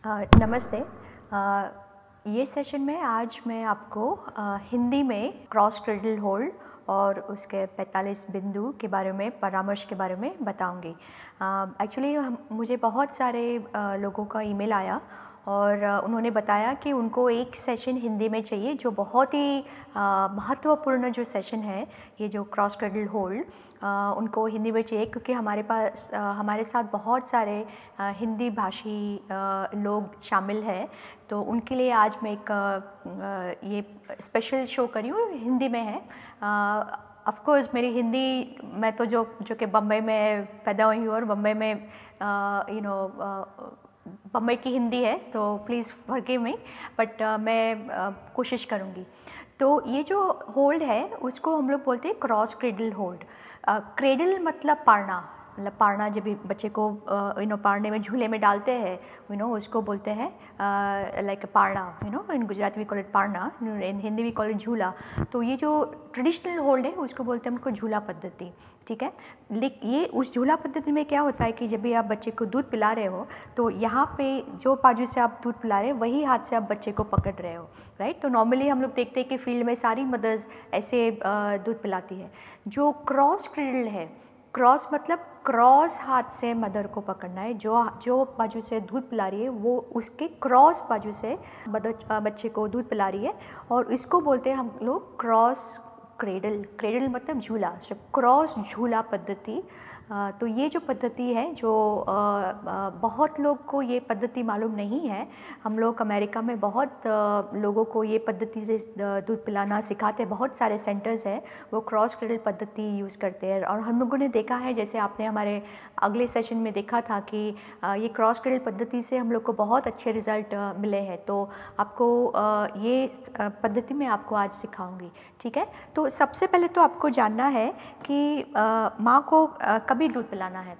नमस्ते। ये सेशन में आज मैं आपको हिंदी में क्रॉस क्रेडल होल्ड और उसके 45 बिंदु के बारे में, परामर्श के बारे में बताऊंगी। एक्चुअली मुझे बहुत सारे लोगों का ईमेल आया और उन्होंने बताया कि उनको एक सेशन हिंदी में चाहिए जो बहुत ही महत्वपूर्ण जो सेशन है, ये जो क्रॉस क्रेडल होल्ड उनको हिंदी में चाहिए, क्योंकि हमारे साथ बहुत सारे हिंदी भाषी लोग शामिल हैं। तो उनके लिए आज मैं एक ये स्पेशल शो करी हूँ, हिंदी में है। ऑफ कोर्स मेरी हिंदी, मैं तो जो कि बम्बई में पैदा हुई हूँ और बम्बई में बम्बई की हिंदी है, तो प्लीज़ फॉरगिव मी, बट मैं कोशिश करूँगी। तो ये जो होल्ड है उसको हम लोग बोलते हैं क्रॉस क्रेडल होल्ड। क्रेडल मतलब पारना, मतलब पारना, जब भी बच्चे को पारने में, झूले में डालते हैं, उसको बोलते हैं लाइक पारना। In Gujarati we call it पारना, in Hindi we call it झूला। तो ये जो ट्रेडिशनल होल्ड है उसको बोलते हैं उनको झूला पद्धति, ठीक है। लेकिन ये उस झूला पद्धति में क्या होता है कि जब भी आप बच्चे को दूध पिला रहे हो, तो यहाँ पे जो बाजू से आप दूध पिला रहे हो वही हाथ से आप बच्चे को पकड़ रहे हो, राइट। तो नॉर्मली हम लोग देखते हैं कि फील्ड में सारी मदर्स ऐसे दूध पिलाती है। जो क्रॉस क्रेडल है, क्रॉस मतलब क्रॉस हाथ से मदर को पकड़ना है। जो बाजू से दूध पिला रही है वो उसके क्रॉस बाजू से मदर बच्चे को दूध पिला रही है, और इसको बोलते हैं हम लोग क्रॉस क्रेडल। क्रेडल मतलब झूला, क्रॉस झूला पद्धति। तो ये जो पद्धति है, जो बहुत लोग को ये पद्धति मालूम नहीं है। हम लोग अमेरिका में बहुत लोगों को ये पद्धति से दूध पिलाना सिखाते हैं। बहुत सारे सेंटर्स हैं वो क्रॉस क्रेडल पद्धति यूज़ करते हैं, और हम लोगों ने देखा है, जैसे आपने हमारे अगले सेशन में देखा था कि ये क्रॉस क्रेडल पद्धति से हम लोग को बहुत अच्छे रिज़ल्ट मिले हैं। तो आपको ये पद्धति में आपको आज सिखाऊंगी, ठीक है। तो सबसे पहले तो आपको जानना है कि माँ को कभी दूध पिलाना है।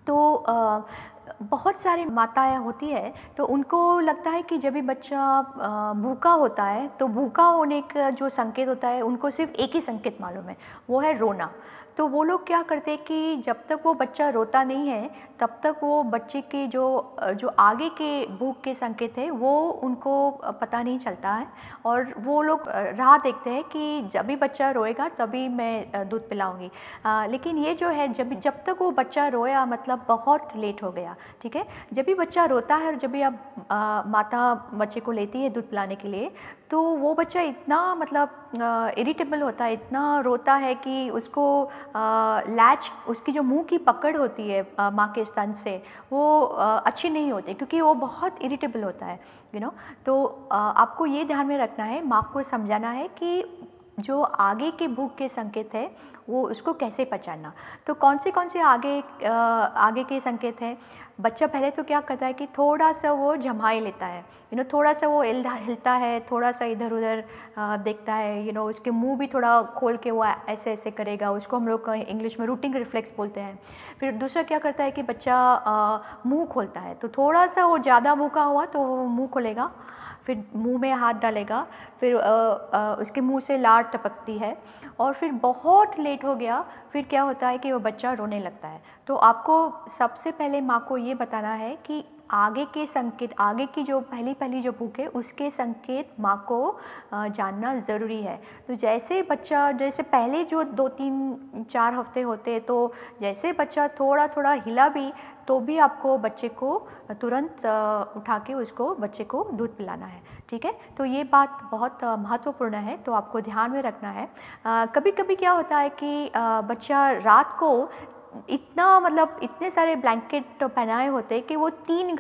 तो बहुत सारी माताएं होती है, तो उनको लगता है कि जब भी बच्चा भूखा होता है, तो भूखा होने का जो संकेत होता है उनको सिर्फ एक ही संकेत मालूम है, वो है रोना। तो वो लोग क्या करते हैं कि जब तक वो बच्चा रोता नहीं है तब तक वो बच्चे के जो आगे के भूख के संकेत है वो उनको पता नहीं चलता है, और वो लोग राह देखते हैं कि जब भी बच्चा रोएगा तभी मैं दूध पिलाऊंगी। लेकिन ये जो है, जब तक वो बच्चा रोया मतलब बहुत लेट हो गया, ठीक है। जब भी बच्चा रोता है और जब भी आप माता बच्चे को लेती है दूध पिलाने के लिए, तो वो बच्चा इतना मतलब इरिटेबल होता है, इतना रोता है कि उसको लैच, उसकी जो मुंह की पकड़ होती है माँ के स्तन से, वो अच्छी नहीं होती, क्योंकि वो बहुत इरिटेबल होता है। तो आपको ये ध्यान में रखना है, माँ को समझाना है कि जो आगे के भूख के संकेत है वो उसको कैसे पहचानना। तो कौन से आगे के संकेत हैं। बच्चा पहले तो क्या करता है कि थोड़ा सा वो झमाई लेता है, थोड़ा सा वो हिलता है, थोड़ा सा इधर उधर देखता है, उसके मुंह भी थोड़ा खोल के वो ऐसे ऐसे करेगा, उसको हम लोग इंग्लिश में रूटिंग रिफ्लेक्स बोलते हैं। फिर दूसरा क्या करता है कि बच्चा मुंह खोलता है, तो थोड़ा सा वो ज़्यादा भूखा हुआ तो वो मुँह खोलेगा, फिर मुंह में हाथ डालेगा, फिर उसके मुंह से लार टपकती है, और फिर बहुत लेट हो गया, फिर क्या होता है कि वो बच्चा रोने लगता है। तो आपको सबसे पहले माँ को ये बताना है कि आगे के संकेत, आगे की जो पहली जो भूख है उसके संकेत माँ को जानना ज़रूरी है। तो जैसे बच्चा, जैसे पहले जो 2-3-4 हफ्ते होते हैं, तो जैसे बच्चा थोड़ा थोड़ा हिला भी, तो भी आपको बच्चे को तुरंत उठा के उसको बच्चे को दूध पिलाना है, ठीक है। तो ये बात बहुत महत्वपूर्ण है, तो आपको ध्यान में रखना है। कभी कभी क्या होता है कि बच्चा रात को इतने सारे ब्लैंकेट पहनाए होते हैं कि वो 3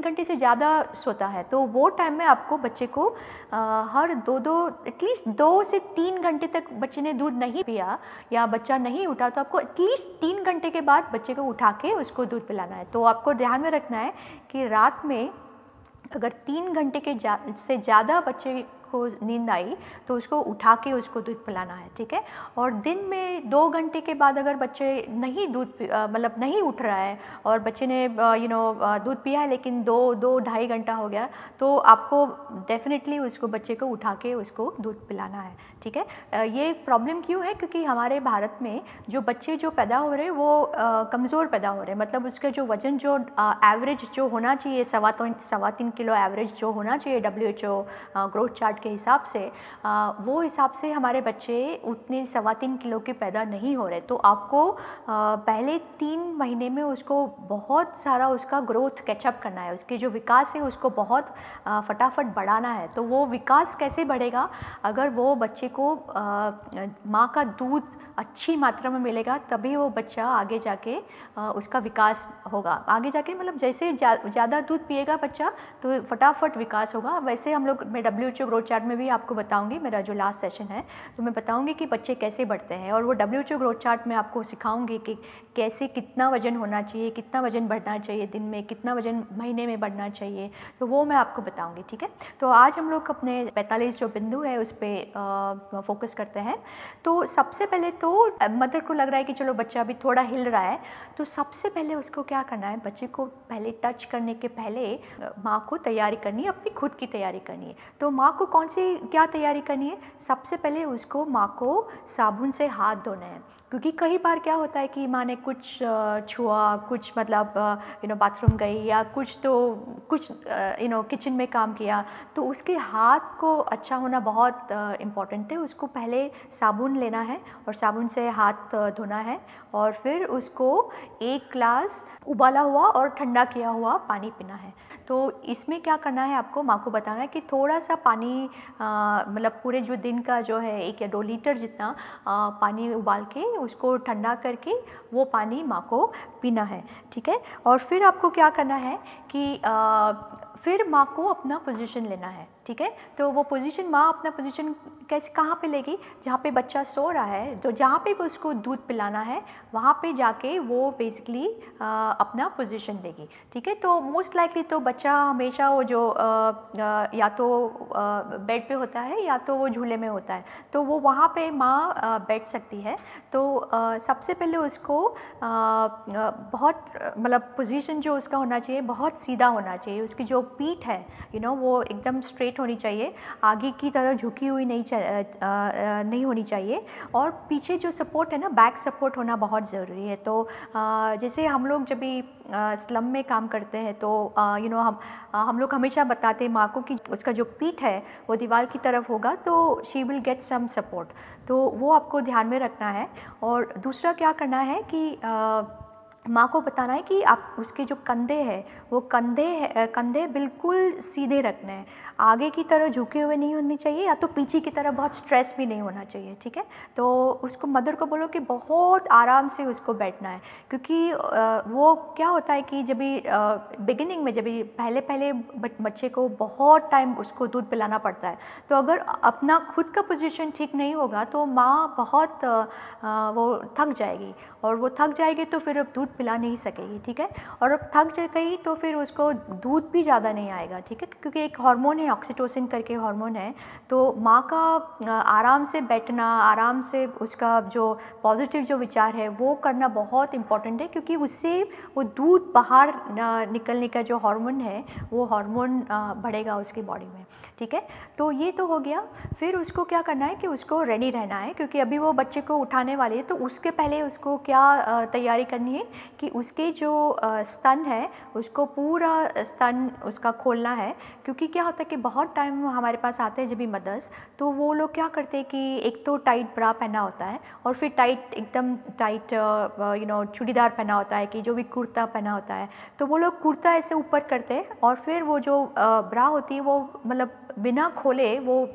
घंटे से ज़्यादा सोता है। तो वो टाइम में आपको बच्चे को हर एटलीस्ट 2 से 3 घंटे तक बच्चे ने दूध नहीं पिया या बच्चा नहीं उठा, तो आपको एटलीस्ट 3 घंटे के बाद बच्चे को उठा के उसको दूध पिलाना है। तो आपको ध्यान में रखना है कि रात में अगर 3 घंटे से ज़्यादा बच्चे को नींद आई तो उसको उठा के उसको दूध पिलाना है, ठीक है। और दिन में 2 घंटे के बाद अगर बच्चे नहीं मतलब नहीं उठ रहा है और बच्चे ने दूध पिया है लेकिन 2 ढाई घंटा हो गया, तो आपको डेफिनेटली उसको बच्चे को उठा के उसको दूध पिलाना है, ठीक है। ये प्रॉब्लम क्यों है? क्योंकि हमारे भारत में जो बच्चे जो पैदा हो रहे हैं वो कमज़ोर पैदा हो रहे हैं, मतलब उसका जो वज़न जो एवरेज जो होना चाहिए 3.25 किलो एवरेज जो होना चाहिए WHO ग्रोथ चार्ट के हिसाब से, वो हिसाब से हमारे बच्चे उतने 3.25 किलो के पैदा नहीं हो रहे। तो आपको पहले 3 महीने में उसको बहुत सारा उसका ग्रोथ कैचअप करना है, उसके जो विकास है उसको बहुत फटाफट बढ़ाना है। तो वो विकास कैसे बढ़ेगा? अगर वो बच्चे को माँ का दूध अच्छी मात्रा में मिलेगा, तभी वो बच्चा आगे जाके उसका विकास होगा। आगे जाके मतलब जैसे ज़्यादा दूध पिएगा बच्चा तो फटाफट विकास होगा। वैसे हम लोग, मैं WHO ग्रोथ चार्ट में भी आपको बताऊंगी, मेरा जो लास्ट सेशन है तो मैं बताऊंगी कि बच्चे कैसे बढ़ते हैं, और वो WHO ग्रोथ चार्ट में आपको सिखाऊंगी कि कैसे कितना वज़न होना चाहिए, कितना वज़न बढ़ना चाहिए दिन में, कितना वज़न महीने में बढ़ना चाहिए, तो वो मैं आपको बताऊँगी, ठीक है। तो आज हम लोग अपने 45 जो बिंदु है उस पर फोकस करते हैं। तो सबसे पहले तो मदर को लग रहा है कि चलो बच्चा अभी थोड़ा हिल रहा है, तो सबसे पहले उसको क्या करना है, बच्चे को पहले टच करने के पहले माँ को तैयारी करनी है, अपनी खुद की तैयारी करनी है। तो माँ को कौन सी क्या तैयारी करनी है? सबसे पहले उसको माँ को साबुन से हाथ धोने हैं, क्योंकि कई बार क्या होता है कि माँ ने कुछ छुआ, कुछ मतलब बाथरूम गई या कुछ किचन में काम किया, तो उसके हाथ को अच्छा होना बहुत इम्पॉर्टेंट है। उसको पहले साबुन लेना है और साबुन से हाथ धोना है, और फिर उसको 1 ग्लास उबाला हुआ और ठंडा किया हुआ पानी पीना है। तो इसमें क्या करना है, आपको माँ को बताना है कि थोड़ा सा पानी मतलब पूरे जो दिन का जो है 1 या 2 लीटर जितना पानी उबाल के उसको ठंडा करके वो पानी माँ को पीना है, ठीक है। और फिर आपको क्या करना है कि फिर माँ को अपना पोजीशन लेना है, ठीक है। तो वो पोजीशन, माँ अपना पोजीशन कैसे कहाँ पे लेगी? जहाँ पे बच्चा सो रहा है, तो जहाँ पे उसको दूध पिलाना है वहाँ पे जाके वो बेसिकली अपना पोजीशन लेगी, ठीक है। तो मोस्ट लाइकली तो बच्चा हमेशा वो जो या तो बेड पे होता है या तो वो झूले में होता है, तो वो वहाँ पे माँ बैठ सकती है। तो सबसे पहले उसको बहुत मतलब पोजीशन जो उसका होना चाहिए बहुत सीधा होना चाहिए। उसकी जो पीठ है वो एकदम स्ट्रेट होनी चाहिए, आगे की तरह झुकी हुई नहीं होनी चाहिए, और पीछे जो सपोर्ट है ना, बैक सपोर्ट होना बहुत ज़रूरी है। तो जैसे हम लोग जब भी स्लम में काम करते हैं तो हम लोग हमेशा बताते हैं माँ को कि उसका जो पीठ है वो दीवार की तरफ होगा तो she will get some support, तो वो आपको ध्यान में रखना है। और दूसरा क्या करना है कि माँ को बताना है कि आप उसके जो कंधे हैं वो कंधे बिल्कुल सीधे रखने हैं, आगे की तरह झुके हुए नहीं होने चाहिए या तो पीछे की तरह बहुत स्ट्रेस भी नहीं होना चाहिए, ठीक है। तो उसको मदर को बोलो कि बहुत आराम से उसको बैठना है, क्योंकि वो क्या होता है कि जब भी बिगिनिंग में जब भी पहले बच्चे को बहुत टाइम उसको दूध पिलाना पड़ता है, तो अगर अपना खुद का पोजीशन ठीक नहीं होगा तो माँ बहुत वो थक जाएगी, और वो थक जाएगी तो फिर अब दूध पिला नहीं सकेगी, ठीक है। और अब थक गई तो फिर उसको दूध भी ज़्यादा नहीं आएगा, ठीक है, क्योंकि एक हार्मोन है ऑक्सीटोसिन करके हार्मोन है। तो माँ का आराम से बैठना, आराम से उसका जो पॉजिटिव जो विचार है वो करना बहुत इम्पॉर्टेंट है, क्योंकि उससे वो दूध बाहर निकलने का जो हार्मोन है वो हार्मोन बढ़ेगा उसकी बॉडी में, ठीक है। तो ये तो हो गया। फिर उसको क्या करना है कि उसको रेडी रहना है, क्योंकि अभी वो बच्चे को उठाने वाली है, तो उसके पहले उसको क्या तैयारी करनी है कि उसके जो स्तन है उसको पूरा स्तन उसका खोलना है। क्योंकि क्या होता है कि बहुत टाइम हमारे पास आते हैं जब भी मदर्स, तो वो लोग क्या करते हैं कि एक तो टाइट ब्रा पहना होता है और फिर एकदम टाइट चूड़ीदार पहना होता है, कि जो भी कुर्ता पहना होता है, तो वो लोग कुर्ता ऐसे ऊपर करते हैं और फिर वो जो ब्रा होती है वो मतलब बिना खोले वो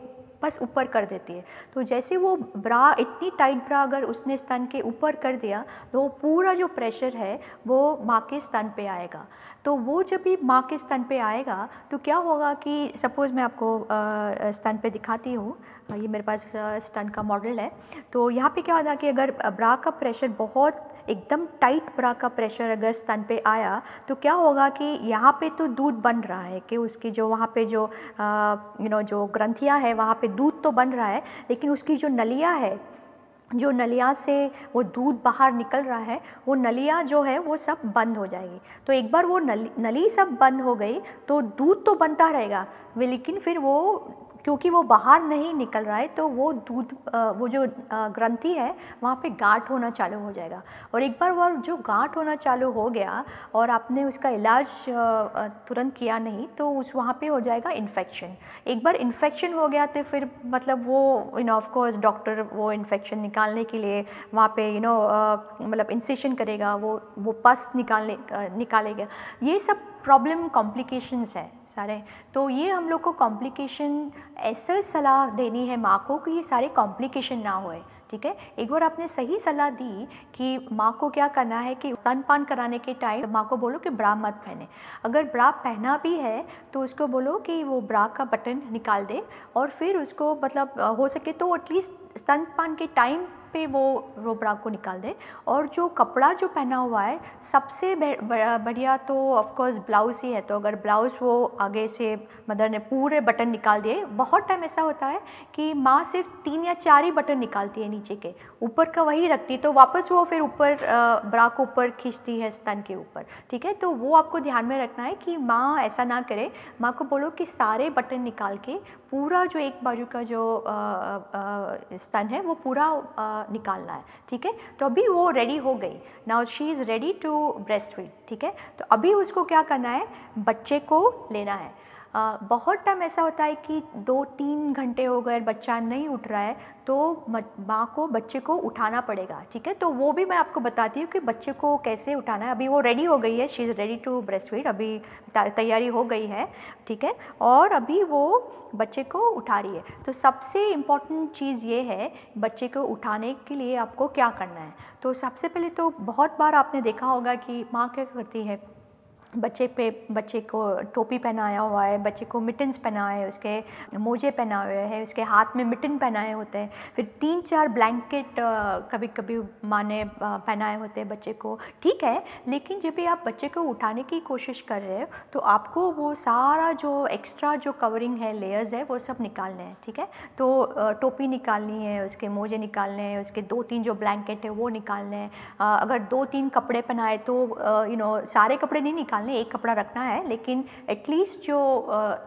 बस ऊपर कर देती है। तो जैसे वो ब्रा, इतनी टाइट ब्रा अगर उसने स्तन के ऊपर कर दिया तो वो पूरा जो प्रेशर है वो माँ के स्तन पे आएगा। तो वो जब भी माँ के स्तन पे आएगा तो क्या होगा कि सपोज़ मैं आपको स्तन पे दिखाती हूँ, ये मेरे पास स्तन का मॉडल है। तो यहाँ पे क्या होता है कि अगर ब्रा का प्रेशर बहुत एकदम टाइट ब्रा का प्रेशर अगर स्तन पे आया तो क्या होगा कि यहाँ पे तो दूध बन रहा है कि उसकी जो वहाँ पे जो जो ग्रंथियाँ है वहाँ पे दूध तो बन रहा है, लेकिन उसकी जो नलिया है, जो नलिया से वो दूध बाहर निकल रहा है, वो नलिया जो है वो सब बंद हो जाएगी। तो एक बार वो नली सब बंद हो गई तो दूध तो बनता रहेगा, लेकिन फिर वो क्योंकि वो बाहर नहीं निकल रहा है तो वो दूध वो जो ग्रंथि है वहाँ पे गांठ होना चालू हो जाएगा। और एक बार वो जो गांठ होना चालू हो गया और आपने उसका इलाज तुरंत किया नहीं तो उस वहाँ पे हो जाएगा इन्फेक्शन। एक बार इन्फेक्शन हो गया तो फिर मतलब वो ऑफ कोर्स डॉक्टर वो इन्फेक्शन निकालने के लिए वहाँ पे मतलब इंसिशन करेगा, वो पस निकालेगा। ये सब प्रॉब्लम कॉम्प्लिकेशंस है सारे। तो ये हम लोग को कॉम्प्लिकेशन ऐसे सलाह देनी है माँ को कि ये सारे कॉम्प्लिकेशन ना होए, ठीक है। एक बार आपने सही सलाह दी कि माँ को क्या करना है कि स्तनपान कराने के टाइम माँ को बोलो कि ब्रा मत पहने। अगर ब्रा पहना भी है तो उसको बोलो कि वो ब्रा का बटन निकाल दे और फिर उसको मतलब हो सके तो एटलीस्ट स्तनपान के टाइम पे वो ब्रा को निकाल दे। और जो कपड़ा जो पहना हुआ है सबसे बढ़िया तो ऑफ कोर्स ब्लाउज ही है, तो अगर ब्लाउज़ वो आगे से मदर ने पूरे बटन निकाल दिए। बहुत टाइम ऐसा होता है कि माँ सिर्फ 3 या 4 ही बटन निकालती है, नीचे के ऊपर का वही रखती है, तो वापस वो फिर ऊपर ब्रा को ऊपर खींचती है स्तन के ऊपर, ठीक है। तो वो आपको ध्यान में रखना है कि माँ ऐसा ना करे। माँ को बोलो कि सारे बटन निकाल के पूरा जो एक बाजू का जो स्तन है वो पूरा निकालना है, ठीक है। तो अभी वो रेडी हो गई, now she is ready to breastfeed, ठीक है। तो अभी उसको क्या करना है, बच्चे को लेना है। बहुत टाइम ऐसा होता है कि 2-3 घंटे हो गए बच्चा नहीं उठ रहा है तो माँ को बच्चे को उठाना पड़ेगा, ठीक है। तो वो भी मैं आपको बताती हूँ कि बच्चे को कैसे उठाना है। अभी वो रेडी हो गई है, she is ready to breastfeed, अभी तैयारी हो गई है, ठीक है। और अभी वो बच्चे को उठा रही है। तो सबसे इम्पॉर्टेंट चीज़ ये है बच्चे को उठाने के लिए आपको क्या करना है। तो सबसे पहले तो बहुत बार आपने देखा होगा कि माँ क्या करती है, बच्चे को टोपी पहनाया हुआ है, बच्चे को मिटन्स पहनाए है, उसके मोजे पहनाए हुए हैं, उसके हाथ में मिटन पहनाए होते हैं, फिर 3-4 ब्लैंकेट कभी कभी माँ ने पहनाए होते हैं बच्चे को, ठीक है। लेकिन जब भी आप बच्चे को उठाने की कोशिश कर रहे हो तो आपको वो सारा जो एक्स्ट्रा जो कवरिंग है, लेयर्स है, वो सब निकालने हैं, ठीक है। तो टोपी निकालनी है, उसके मोजे निकालने हैं, उसके 2-3 जो ब्लैंकेट है वो निकालने हैं। अगर 2-3 कपड़े पहनाए तो सारे कपड़े नहीं निकालने, एक कपड़ा रखना है, लेकिन एटलीस्ट जो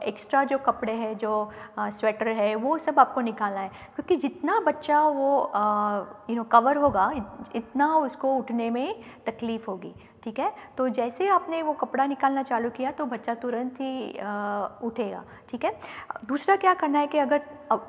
एक्स्ट्रा जो कपड़े हैं, जो स्वेटर है, वो सब आपको निकालना है। क्योंकि जितना बच्चा वो कवर होगा इतना उसको उठने में तकलीफ़ होगी, ठीक है। तो जैसे आपने वो कपड़ा निकालना चालू किया तो बच्चा तुरंत ही उठेगा, ठीक है। दूसरा क्या करना है कि अगर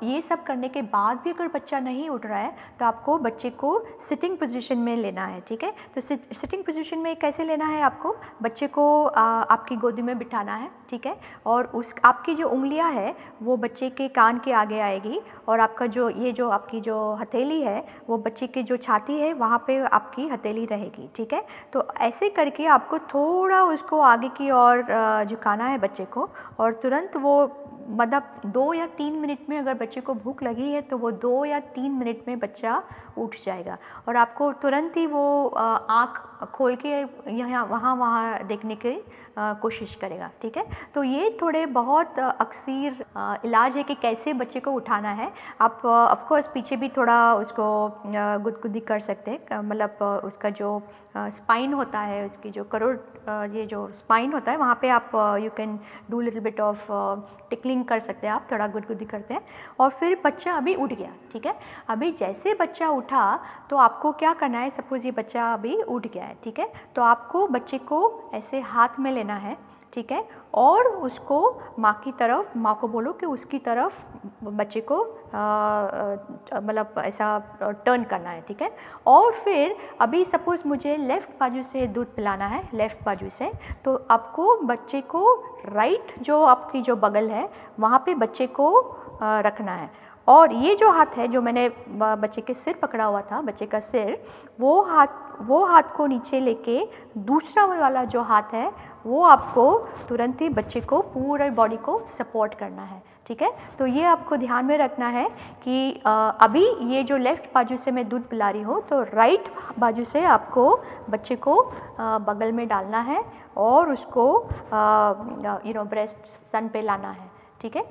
ये सब करने के बाद भी अगर बच्चा नहीं उठ रहा है तो आपको बच्चे को सिटिंग पोजीशन में लेना है, ठीक है। तो सिटिंग पोजीशन में कैसे लेना है, आपको बच्चे को आपकी गोदी में बिठाना है, ठीक है। और आपकी जो उंगलियां है वो बच्चे के कान के आगे आएगी और आपका जो आपकी जो हथेली है वो बच्चे की जो छाती है वहाँ पे आपकी हथेली रहेगी, ठीक है। तो ऐसे करके आपको थोड़ा उसको आगे की ओर झुकाना है बच्चे को, और तुरंत वो मतलब 2 या 3 मिनट में, अगर बच्चे को भूख लगी है तो वो 2 या 3 मिनट में बच्चा उठ जाएगा और आपको तुरंत ही वो आँख खोल के यहाँ वहाँ देखने की कोशिश करेगा, ठीक है। तो ये थोड़े बहुत अक्सर इलाज है कि कैसे बच्चे को उठाना है। आप ऑफ कोर्स पीछे भी थोड़ा उसको गुदगुदी कर सकते हैं, मतलब उसका जो स्पाइन होता है, उसकी जो ये जो स्पाइन होता है वहाँ पे आप you can do little bit of tickling कर सकते हैं, आप थोड़ा गुदगुदी करते हैं। और फिर बच्चा अभी उठ गया, ठीक है। अभी जैसे बच्चा उठा तो आपको क्या करना है, सपोज़ ये बच्चा अभी उठ गया है, ठीक है। तो आपको बच्चे को ऐसे हाथ में लेना है, ठीक है, और उसको माँ की तरफ, माँ को बोलो कि उसकी तरफ बच्चे को मतलब ऐसा टर्न करना है, ठीक है। और फिर अभी सपोज़ मुझे लेफ़्ट बाजू से दूध पिलाना है, लेफ़्ट बाजू से, तो आपको बच्चे को राइट जो आपकी जो बगल है वहाँ पे बच्चे को रखना है और ये जो हाथ है जो मैंने बच्चे के सिर पकड़ा हुआ था, बच्चे का सिर, वो हाथ को नीचे लेके दूसरा वाला जो हाथ है वो आपको तुरंत ही बच्चे को पूरा बॉडी को सपोर्ट करना है, ठीक है। तो ये आपको ध्यान में रखना है कि अभी ये जो लेफ़्ट बाजू से मैं दूध पिला रही हूँ, तो राइट बाजू से आपको बच्चे को बगल में डालना है और उसको ब्रेस्ट स्तन पे लाना है, ठीक है।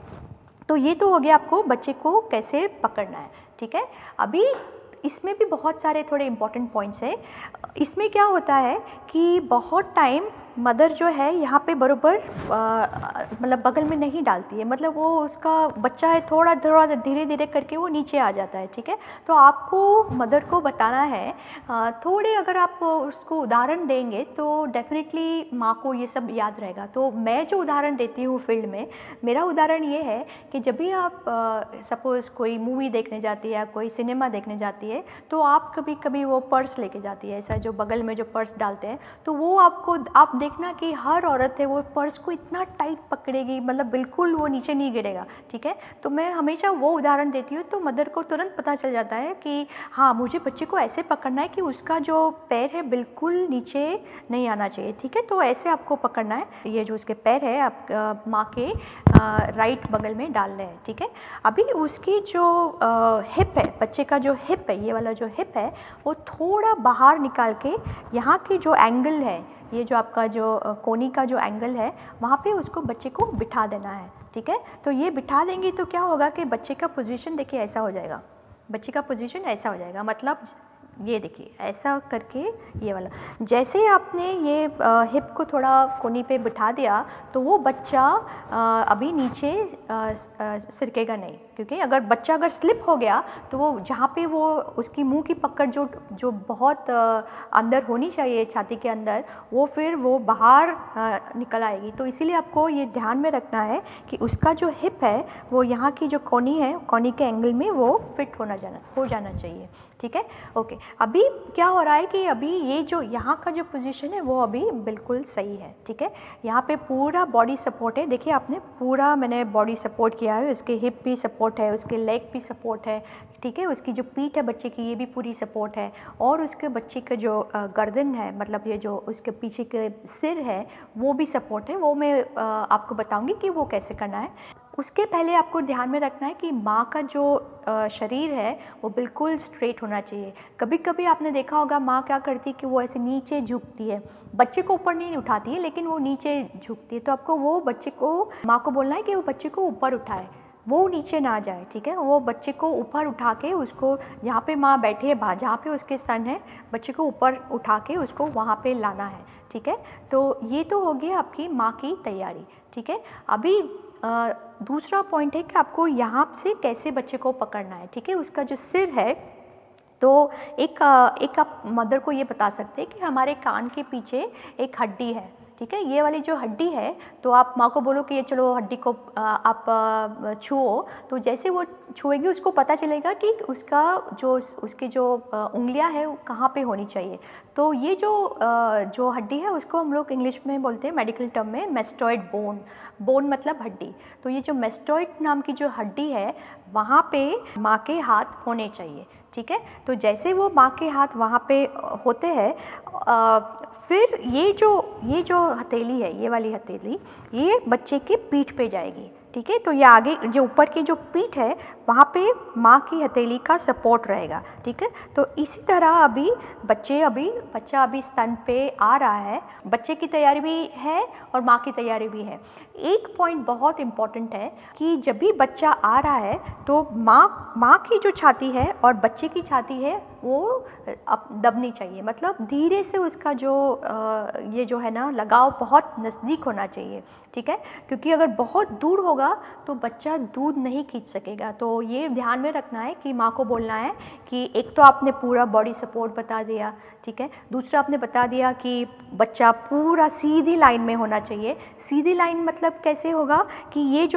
तो ये तो हो गया आपको बच्चे को कैसे पकड़ना है, ठीक है। अभी इसमें भी बहुत सारे थोड़े इम्पॉर्टेंट पॉइंट्स हैं। इसमें क्या होता है कि बहुत टाइम मदर जो है यहाँ पे बराबर मतलब बगल में नहीं डालती है, मतलब वो उसका बच्चा है थोड़ा धीरे धीरे करके वो नीचे आ जाता है, ठीक है। तो आपको मदर को बताना है, थोड़े अगर आप उसको उदाहरण देंगे तो डेफिनेटली माँ को ये सब याद रहेगा। तो मैं जो उदाहरण देती हूँ फील्ड में, मेरा उदाहरण ये है कि जब भी आप सपोज़ कोई मूवी देखने जाती है या कोई सिनेमा देखने जाती है, तो आप कभी कभी वो पर्स लेके जाती है, ऐसा जो बगल में जो पर्स डालते हैं, तो वो आप देखना कि हर औरत है वो पर्स को इतना टाइट पकड़ेगी, मतलब बिल्कुल वो नीचे नहीं गिरेगा, ठीक है। तो मैं हमेशा वो उदाहरण देती हूँ, तो मदर को तुरंत पता चल जाता है कि हाँ, मुझे बच्चे को ऐसे पकड़ना है कि उसका जो पैर है बिल्कुल नीचे नहीं आना चाहिए, ठीक है। तो ऐसे आपको पकड़ना है, ये जो उसके पैर है आप माँ के राइट बगल में डाल रहे हैं, ठीक है। अभी उसकी जो हिप है, बच्चे का जो हिप है, ये वाला जो हिप है वो थोड़ा बाहर निकाल के यहाँ की जो एंगल है, ये जो आपका जो कोनी का जो एंगल है, वहाँ पे उसको बच्चे को बिठा देना है, ठीक है। तो ये बिठा देंगे तो क्या होगा कि बच्चे का पोजीशन देखिए ऐसा हो जाएगा, बच्चे का पोजीशन ऐसा हो जाएगा, मतलब ये देखिए ऐसा करके ये वाला, जैसे ही आपने ये हिप को थोड़ा कोनी पे बिठा दिया तो वो बच्चा अभी नीचे सिरकेगा नहीं, क्योंकि अगर स्लिप हो गया तो वो जहाँ पे वो उसकी मुंह की पकड़ जो बहुत अंदर होनी चाहिए छाती के अंदर, वो फिर वो बाहर निकल आएगी। तो इसीलिए आपको ये ध्यान में रखना है कि उसका जो हिप है वो यहाँ की जो कोनी है, कोनी के एंगल में वो फिट हो जाना चाहिए, ठीक है। ओके, अभी क्या हो रहा है कि अभी ये जो यहाँ का जो पोजीशन है वो अभी बिल्कुल सही है, ठीक है। यहाँ पे पूरा बॉडी सपोर्ट है, देखिए आपने पूरा मैंने बॉडी सपोर्ट किया है, उसके हिप भी सपोर्ट है, उसके लेग भी सपोर्ट है, ठीक है। उसकी जो पीठ है बच्चे की ये भी पूरी सपोर्ट है, और उसके बच्चे का जो गर्दन है, मतलब ये जो उसके पीछे के सिर है वो भी सपोर्ट है। वो मैं आपको बताऊँगी कि वो कैसे करना है। उसके पहले आपको ध्यान में रखना है कि माँ का जो शरीर है वो बिल्कुल स्ट्रेट होना चाहिए। कभी कभी आपने देखा होगा माँ क्या करती है कि वो ऐसे नीचे झुकती है, बच्चे को ऊपर नहीं उठाती है लेकिन वो नीचे झुकती है। तो आपको वो बच्चे को, माँ को बोलना है कि वो बच्चे को ऊपर उठाए, वो नीचे ना जाए, ठीक है। वो बच्चे को ऊपर उठा के उसको जहाँ पे माँ बैठी है, जहाँ पे उसके स्तन है, बच्चे को ऊपर उठा के उसको वहाँ पे लाना है, ठीक है। तो ये तो हो गई आपकी माँ की तैयारी, ठीक है। अभी दूसरा पॉइंट है कि आपको यहाँ से कैसे बच्चे को पकड़ना है, ठीक है। उसका जो सिर है, तो एक आप मदर को ये बता सकते हैं कि हमारे कान के पीछे एक हड्डी है, ठीक है। ये वाली जो हड्डी है, तो आप माँ को बोलो कि ये चलो हड्डी को आप छुओ, तो जैसे वो छुएगी उसको पता चलेगा कि उसका उसकी जो उंगलियां है वो कहाँ पे होनी चाहिए। तो ये जो हड्डी है उसको हम लोग इंग्लिश में बोलते हैं, मेडिकल टर्म में, मेस्टॉइड बोन मतलब हड्डी। तो ये जो मेस्टॉइड नाम की जो हड्डी है वहाँ पे माँ के हाथ होने चाहिए, ठीक है। तो जैसे वो माँ के हाथ वहाँ पे होते हैं, फिर ये जो हथेली है, ये वाली हथेली, ये बच्चे के पीठ पे जाएगी, ठीक है। तो ये आगे जो ऊपर की जो पीठ है वहाँ पे माँ की हथेली का सपोर्ट रहेगा, ठीक है। तो इसी तरह बच्चा अभी स्तन पे आ रहा है, बच्चे की तैयारी भी है और माँ की तैयारी भी है। एक पॉइंट बहुत इम्पॉर्टेंट है कि जब भी बच्चा आ रहा है तो माँ की जो छाती है और बच्चे की छाती है वो अब दबनी चाहिए, मतलब धीरे से उसका ये जो है ना लगाव बहुत नज़दीक होना चाहिए, ठीक है। क्योंकि अगर बहुत दूर होगा तो बच्चा दूध नहीं खींच सकेगा। तो ये ध्यान में रखना है कि माँ को बोलना है कि एक तो आपने पूरा बॉडी सपोर्ट बता दिया, ठीक है। दूसरा आपने बता दिया कि बच्चा पूरा सीधी लाइन में होना चाहिए। सीधी लाइन मतलब कैसे होगा कि ये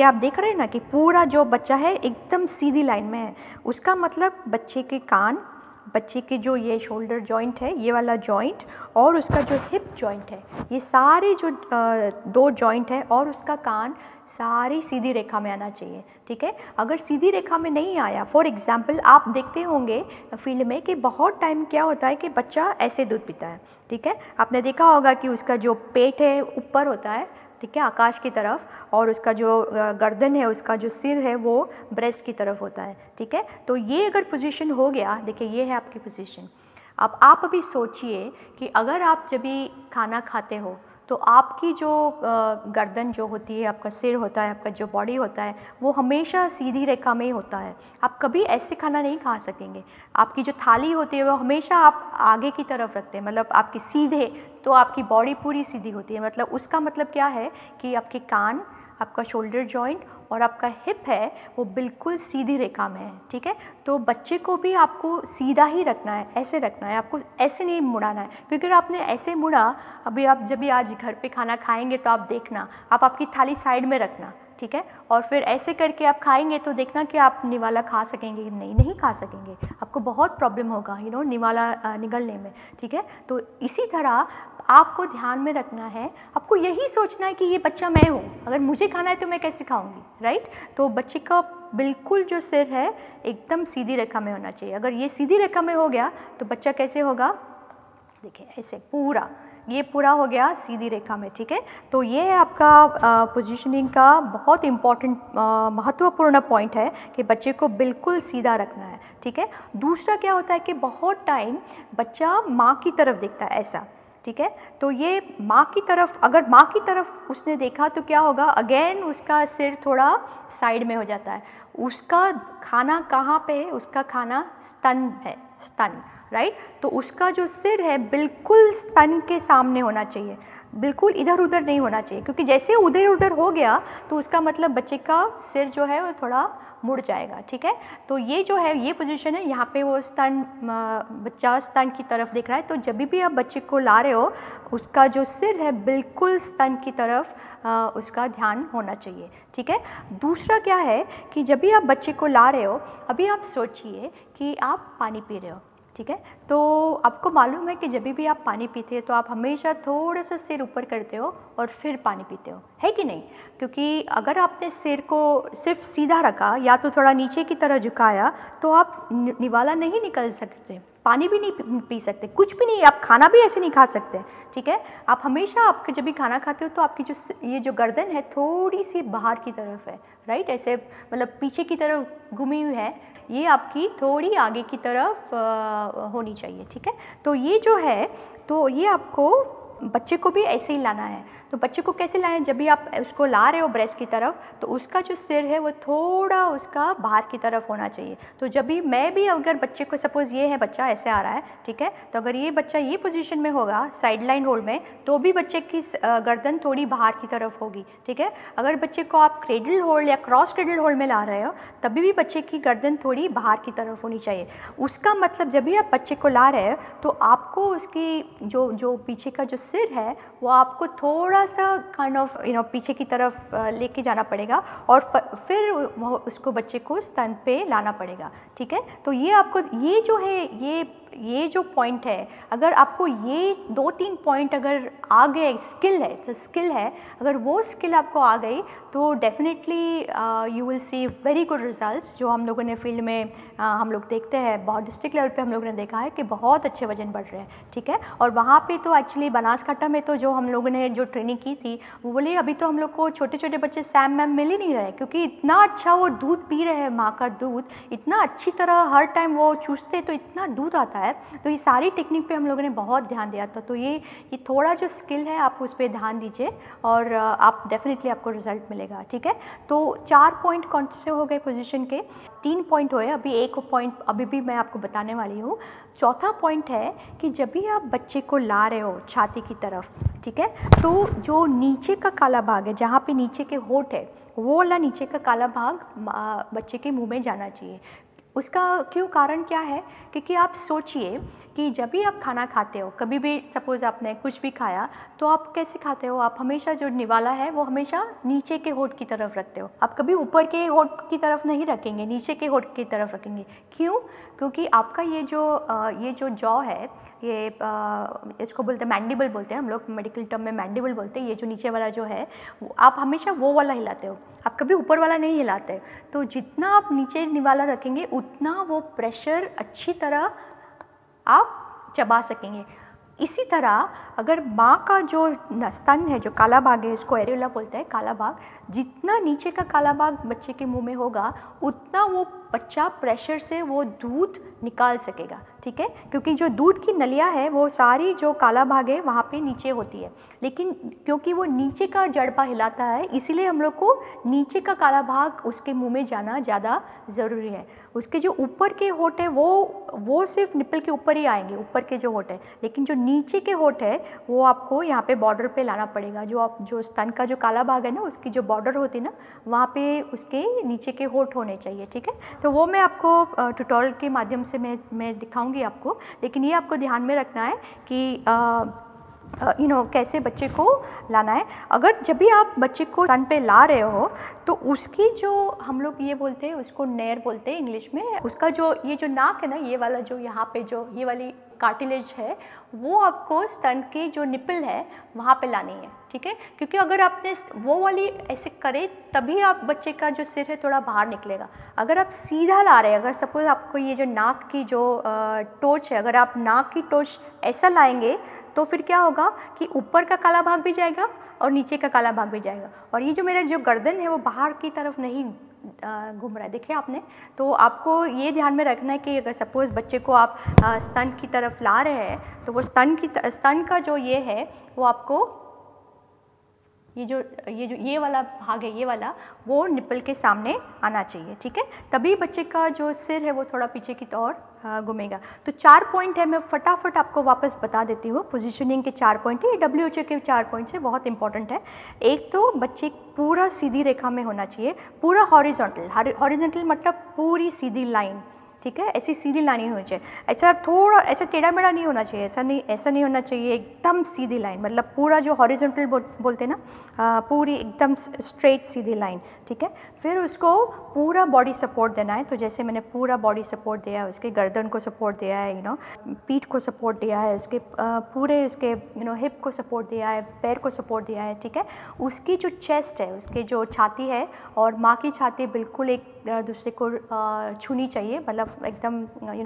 आप देख रहे हैं ना कि पूरा जो बच्चा है एकदम सीधी लाइन में है, उसका मतलब बच्चे के कान, बच्चे के जो ये शोल्डर जॉइंट है, ये वाला जॉइंट, और उसका जो हिप जॉइंट है, ये सारे जो 2 जॉइंट है और उसका कान सारी सीधी रेखा में आना चाहिए, ठीक है। अगर सीधी रेखा में नहीं आया, फॉर एग्जांपल आप देखते होंगे फील्ड में कि बहुत टाइम क्या होता है कि बच्चा ऐसे दूध पीता है, ठीक है। आपने देखा होगा कि उसका जो पेट है ऊपर होता है, ठीक है, आकाश की तरफ, और उसका जो गर्दन है, उसका जो सिर है वो ब्रेस्ट की तरफ होता है, ठीक है। तो ये अगर पोजीशन हो गया, देखिए ये है आपकी पोजीशन। अब आप अभी सोचिए कि अगर आप जब भी खाना खाते हो तो आपकी जो गर्दन जो होती है, आपका सिर होता है, आपका जो बॉडी होता है, वो हमेशा सीधी रेखा में ही होता है। आप कभी ऐसे खाना नहीं खा सकेंगे। आपकी जो थाली होती है वो हमेशा आप आगे की तरफ रखते हैं, मतलब आपकी सीधे, तो आपकी बॉडी पूरी सीधी होती है। मतलब उसका मतलब क्या है कि आपके कान, आपका शोल्डर जॉइंट और आपका हिप है वो बिल्कुल सीधी रेखा में है, ठीक है। तो बच्चे को भी आपको सीधा ही रखना है, ऐसे रखना है, आपको ऐसे नहीं मुड़ाना है, क्योंकि अगर आपने ऐसे मुड़ा, अभी आप जब भी आज घर पे खाना खाएंगे तो आप देखना, आप आपकी थाली साइड में रखना, ठीक है, और फिर ऐसे करके आप खाएंगे तो देखना कि आप निवाला खा सकेंगे, नहीं खा सकेंगे, आपको बहुत प्रॉब्लम होगा निवाला निगलने में, ठीक है। तो इसी तरह आपको ध्यान में रखना है, आपको यही सोचना है कि ये बच्चा मैं हूँ, अगर मुझे खाना है तो मैं कैसे खाऊंगी, राइट। तो बच्चे का बिल्कुल जो सिर है एकदम सीधी रेखा में होना चाहिए। अगर ये सीधी रेखा में हो गया तो बच्चा कैसे होगा, देखिए ऐसे पूरा, ये पूरा हो गया सीधी रेखा में, ठीक है। तो ये है आपका पोजीशनिंग का बहुत इम्पॉर्टेंट महत्वपूर्ण पॉइंट है कि बच्चे को बिल्कुल सीधा रखना है, ठीक है। दूसरा क्या होता है कि बहुत टाइम बच्चा माँ की तरफ देखता है ऐसा, ठीक है। तो ये माँ की तरफ, अगर माँ की तरफ उसने देखा तो क्या होगा, अगेन उसका सिर थोड़ा साइड में हो जाता है। उसका खाना कहाँ पे है, उसका खाना स्तन है, स्तन, राइट। तो उसका जो सिर है बिल्कुल स्तन के सामने होना चाहिए, बिल्कुल इधर उधर नहीं होना चाहिए, क्योंकि जैसे उधर उधर हो गया तो उसका मतलब बच्चे का सिर जो है वो थोड़ा मुड़ जाएगा, ठीक है। तो ये जो है, ये पोजीशन है, यहाँ पे वो स्तन, बच्चा स्तन की तरफ देख रहा है। तो जब भी आप बच्चे को ला रहे हो, उसका जो सिर है बिल्कुल स्तन की तरफ उसका ध्यान होना चाहिए, ठीक है। दूसरा क्या है कि जब भी आप बच्चे को ला रहे हो, अभी आप सोचिए कि आप पानी पी रहे हो, ठीक है। तो आपको मालूम है कि जब भी आप पानी पीते हो तो आप हमेशा थोड़ा सा सिर ऊपर करते हो और फिर पानी पीते हो, है कि नहीं। क्योंकि अगर आपने सिर को सिर्फ सीधा रखा या तो थोड़ा नीचे की तरह झुकाया तो आप निवाला नहीं निकल सकते, पानी भी नहीं पी सकते, कुछ भी नहीं, आप खाना भी ऐसे नहीं खा सकते, ठीक है। आप हमेशा, आपके जब भी खाना खाते हो तो आपकी जो ये जो गर्दन है थोड़ी सी बाहर की तरफ है, राइट, ऐसे मतलब पीछे की तरफ घूमी हुई है, ये आपकी थोड़ी आगे की तरफ होनी चाहिए, ठीक है। तो ये जो है, तो ये आपको बच्चे को भी ऐसे ही लाना है। तो बच्चे को कैसे लाएं, जब भी आप उसको ला रहे हो ब्रेस्ट की तरफ, तो उसका जो सिर है वो थोड़ा उसका बाहर की तरफ होना चाहिए। तो जब भी मैं भी, अगर बच्चे को, सपोज़ ये है बच्चा ऐसे आ रहा है, ठीक है, तो अगर ये बच्चा ये पोजीशन में होगा साइड लाइन होल्ड में, तो भी बच्चे की गर्दन थोड़ी बाहर की तरफ होगी, ठीक है। अगर बच्चे को आप क्रेडल होल्ड या क्रॉस क्रेडल होल्ड में ला रहे हो, तभी भी बच्चे की गर्दन थोड़ी बाहर की तरफ होनी चाहिए। उसका मतलब जब भी आप बच्चे को ला रहे हो तो आपको उसकी जो पीछे का जो सिर है वो आपको थोड़ा सा काइंड ऑफ पीछे की तरफ लेके जाना पड़ेगा, और फिर उसको बच्चे को स्तन पे लाना पड़ेगा, ठीक है। तो ये आपको, ये जो है, ये जो पॉइंट है, अगर आपको ये 2-3 पॉइंट अगर आ गए, स्किल है, तो स्किल है, अगर वो स्किल आपको आ गई तो definitely you will see very good results. जो हम लोगों ने फील्ड में हम लोग देखते हैं, बहुत डिस्ट्रिक्ट लेवल पे हम लोगों ने देखा है कि बहुत अच्छे वजन बढ़ रहे हैं, ठीक है। और वहाँ पे तो एक्चुअली बनासकांठा में तो जो हम लोगों ने जो ट्रेनिंग की थी, वो बोले अभी तो हम लोग को छोटे छोटे बच्चे सैम मैम मिल ही नहीं रहे, क्योंकि इतना अच्छा वो दूध पी रहे हैं, माँ का दूध इतना अच्छी तरह हर टाइम वो चूसते, तो इतना दूध आता है। तो ये सारी टेक्निक पे हम लोगों ने बहुत ध्यान दिया था। तो ये थोड़ा जो स्किल है आप उस पर ध्यान दीजिए और आप डेफिनेटली आपको रिजल्ट मिलेगा, ठीक है। तो 4 पॉइंट कौन से हो गए पोजीशन के, 3 पॉइंट हुए, अभी एक पॉइंट अभी भी मैं आपको बताने वाली हूँ। चौथा पॉइंट है कि जब भी आप बच्चे को ला रहे हो छाती की तरफ, ठीक है, तो जो नीचे का काला भाग है, जहाँ पे नीचे के होंठ है, वो वाला नीचे का काला भाग बच्चे के मुंह में जाना चाहिए। उसका क्यों, कारण क्या है, क्योंकि आप सोचिए कि जब भी आप खाना खाते हो, कभी भी सपोज़ आपने कुछ भी खाया, तो आप कैसे खाते हो? आप हमेशा जो निवाला है वो हमेशा नीचे के होंठ की तरफ रखते हो। आप कभी ऊपर के होंठ की तरफ नहीं रखेंगे, नीचे के होंठ की तरफ रखेंगे। क्यों? क्योंकि आपका ये जो जॉ है, ये इसको बोलते हैं मैंडिबल बोलते हैं, हम लोग मेडिकल टर्म में मैंडिबल बोलते हैं। ये जो नीचे वाला जो है, आप हमेशा वो वाला हिलाते हो, आप कभी ऊपर वाला नहीं हिलाते। तो जितना आप नीचे निवाला रखेंगे उतना वो प्रेशर अच्छी तरह आप चबा सकेंगे। इसी तरह अगर माँ का जो स्तन है, जो काला भाग है, इसको एरियोला बोलते हैं, काला भाग, जितना नीचे का काला भाग बच्चे के मुंह में होगा उतना वो बच्चा प्रेशर से वो दूध निकाल सकेगा। ठीक है, क्योंकि जो दूध की नलियाँ है वो सारी जो काला भाग है वहाँ पे नीचे होती है, लेकिन क्योंकि वो नीचे का जड़पा हिलाता है, इसीलिए हम लोग को नीचे का काला भाग उसके मुंह में जाना ज़्यादा ज़रूरी है। उसके जो ऊपर के होंठ है वो सिर्फ निप्पल के ऊपर ही आएंगे, ऊपर के जो होंठ है, लेकिन जो नीचे के होंठ है वो आपको यहाँ पे बॉर्डर पे लाना पड़ेगा। जो स्तन का जो काला भाग है ना, उसकी जो बॉर्डर होती है ना, वहाँ पे उसके नीचे के होंठ होने चाहिए। ठीक है, तो वो मैं आपको ट्यूटोरियल के माध्यम से मैं दिखाऊंगी आपको, लेकिन ये आपको ध्यान में रखना है कि कैसे बच्चे को लाना है। अगर जब भी आप बच्चे को स्तन पे ला रहे हो तो उसकी जो हम लोग ये बोलते हैं, उसको नेयर बोलते हैं इंग्लिश में, उसका ये जो नाक है ना, ये वाला जो यहाँ पे जो ये वाली कार्टिलेज है, वो आपको स्तन के जो निप्पल है वहाँ पे लानी है। ठीक है, क्योंकि अगर आपने वो वाली ऐसे करे तभी आप बच्चे का जो सिर है थोड़ा बाहर निकलेगा। अगर आप सीधा ला रहे हैं, अगर सपोज आपको ये जो नाक की जो टोच है, अगर आप नाक की टोच ऐसा लाएंगे तो फिर क्या होगा कि ऊपर का काला भाग भी जाएगा और नीचे का काला भाग भी जाएगा, और ये जो मेरा जो गर्दन है वो बाहर की तरफ नहीं घूम रहा है, देखिए आपने। तो आपको ये ध्यान में रखना है कि अगर सपोज़ बच्चे को आप स्तन की तरफ ला रहे हैं तो वो स्तन का जो ये है वो आपको ये वाला भाग है, ये वाला वो निप्पल के सामने आना चाहिए। ठीक है, तभी बच्चे का जो सिर है वो थोड़ा पीछे की ओर घूमेगा। तो 4 पॉइंट है, मैं फटाफट आपको वापस बता देती हूँ। पोजीशनिंग के 4 पॉइंट है, WHO के 4 पॉइंट्स है, बहुत इंपॉर्टेंट है। एक तो बच्चे पूरा सीधी रेखा में होना चाहिए, पूरा हॉरिजॉन्टल मतलब पूरी सीधी लाइन। ठीक है, ऐसी सीधी लाइन नहीं होनी चाहिए, ऐसा थोड़ा ऐसा टेढ़ा मेढ़ा नहीं होना चाहिए, ऐसा नहीं होना चाहिए, एकदम सीधी लाइन, मतलब पूरा जो हॉरिजॉन्टल बोलते हैं ना, पूरी एकदम स्ट्रेट सीधी लाइन। ठीक है, फिर उसको पूरा बॉडी सपोर्ट देना है। तो जैसे मैंने पूरा बॉडी सपोर्ट दिया है, उसके गर्दन को सपोर्ट दिया है, पीठ को सपोर्ट दिया है, उसके पूरे उसके हिप को सपोर्ट दिया है, पैर को सपोर्ट दिया है। ठीक है, उसकी जो चेस्ट है, उसके जो छाती है और माँ की छाती बिल्कुल एक दूसरे को छूनी चाहिए, मतलब एकदम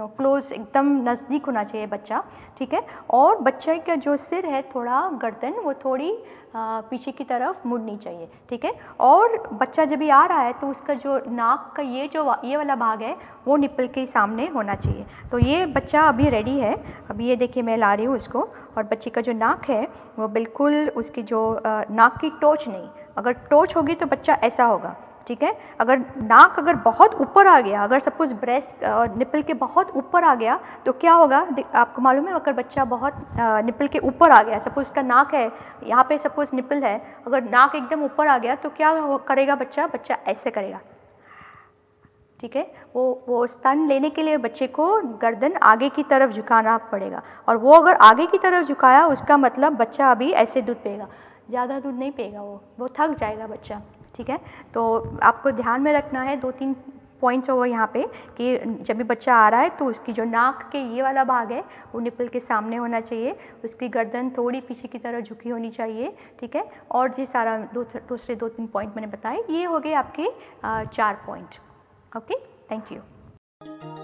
क्लोज, एकदम नज़दीक होना चाहिए बच्चा। ठीक है, और बच्चे का जो सिर है, थोड़ा गर्दन वो थोड़ी पीछे की तरफ मुड़नी चाहिए। ठीक है, और बच्चा जब भी आ रहा है तो उसका जो नाक का ये वाला भाग है वो निप्पल के सामने होना चाहिए। तो ये बच्चा अभी रेडी है, अभी ये देखिए मैं ला रही हूँ उसको, और बच्चे का जो नाक है वो बिल्कुल उसकी जो नाक की टोच नहीं, अगर टोच होगी तो बच्चा ऐसा होगा। ठीक है, अगर नाक अगर बहुत ऊपर आ गया, अगर सपोज ब्रेस्ट निप्पल के बहुत ऊपर आ गया तो क्या होगा, आपको मालूम है, अगर बच्चा बहुत निप्पल के ऊपर आ गया, सपोज उसका नाक है यहाँ पे, सपोज निप्पल है, अगर नाक एकदम ऊपर आ गया तो क्या करेगा बच्चा ऐसे करेगा। ठीक है, वो स्तन लेने के लिए बच्चे को गर्दन आगे की तरफ झुकाना पड़ेगा, और वो अगर आगे की तरफ झुकाया उसका मतलब बच्चा अभी ऐसे दूध पिएगा, ज़्यादा दूध नहीं पिएगा, वो थक जाएगा बच्चा। ठीक है, तो आपको ध्यान में रखना है 2-3 पॉइंट्स over यहाँ पे कि जब भी बच्चा आ रहा है तो उसकी जो नाक के ये वाला भाग है वो निप्पल के सामने होना चाहिए, उसकी गर्दन थोड़ी पीछे की तरफ झुकी होनी चाहिए। ठीक है, और ये सारा दूसरे 2-3 पॉइंट मैंने बताए, ये हो गए आपके 4 पॉइंट। Okay, thank you.